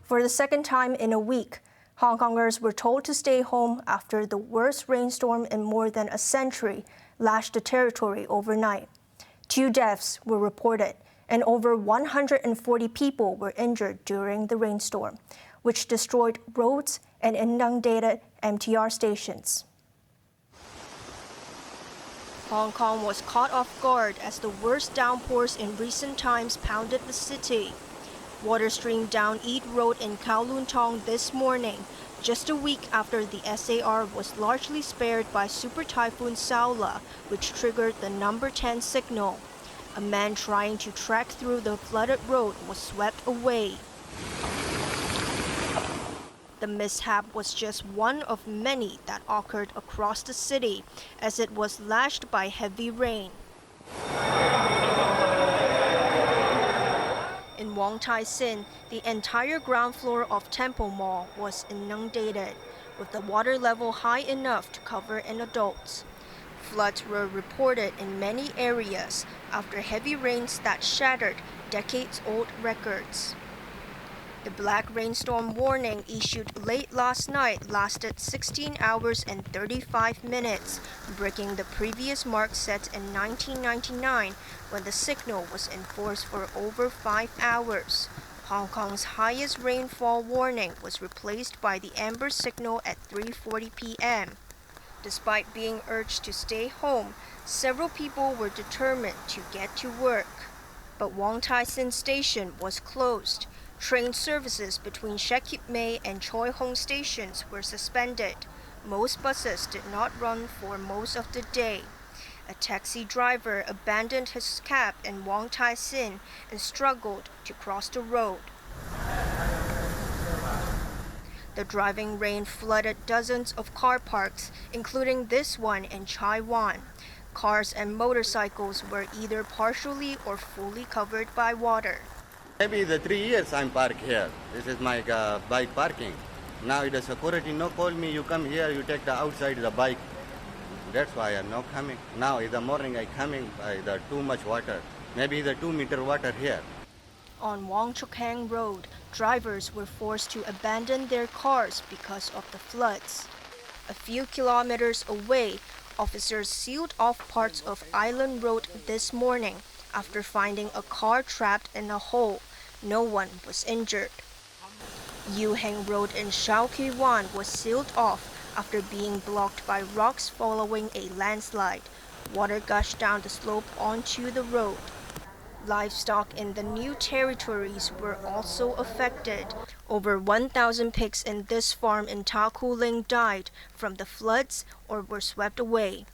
For the second time in a week, Hongkongers were told to stay home after the worst rainstorm in more than a century lashed the territory overnight. 2 deaths were reported, and over 140 people were injured during the rainstorm, which destroyed roads and inundated MTR stations. Hong Kong was caught off guard as the worst downpours in recent times pounded the city. Water streamed down Eat Road in Kowloon Tong this morning, just a week after the SAR was largely spared by Super Typhoon Saola, which triggered the number 10 signal. A man trying to trek through the flooded road was swept away. The mishap was just one of many that occurred across the city as it was lashed by heavy rain. In Wong Tai Sin, the entire ground floor of Temple Mall was inundated, with the water level high enough to cover an adult. Floods were reported in many areas after heavy rains that shattered decades-old records. The black rainstorm warning issued late last night lasted 16 hours and 35 minutes, breaking the previous mark set in 1999 when the signal was enforced for over 5 hours. Hong Kong's highest rainfall warning was replaced by the amber signal at 3:40 p.m. Despite being urged to stay home, several people were determined to get to work. But Wong Tai Sin Station was closed. Train services between HKIBC and Choi Hong stations were suspended. Most buses did not run for most of the day. A taxi driver abandoned his cab in Wong Tai Sin and struggled to cross the road. The driving rain flooded dozens of car parks, including this one in Chai Wan. Cars and motorcycles were either partially or fully covered by water. Maybe the 3 years I'm parked here. This is my bike parking. Now the security no call me, you come here, you take the outside the bike. That's why I'm not coming. Now in the morning I coming by the too much water. Maybe the 2-meter water here. On Wong Chuk Hang Road, drivers were forced to abandon their cars because of the floods. A few kilometers away, officers sealed off parts of Island Road this morning after finding a car trapped in a hole. No one was injured. Yu Heng Road in Shao Kui Wan was sealed off after being blocked by rocks following a landslide. Water gushed down the slope onto the road. Livestock in the new territories were also affected. Over 1,000 pigs in this farm in Ta Koo Ling died from the floods or were swept away.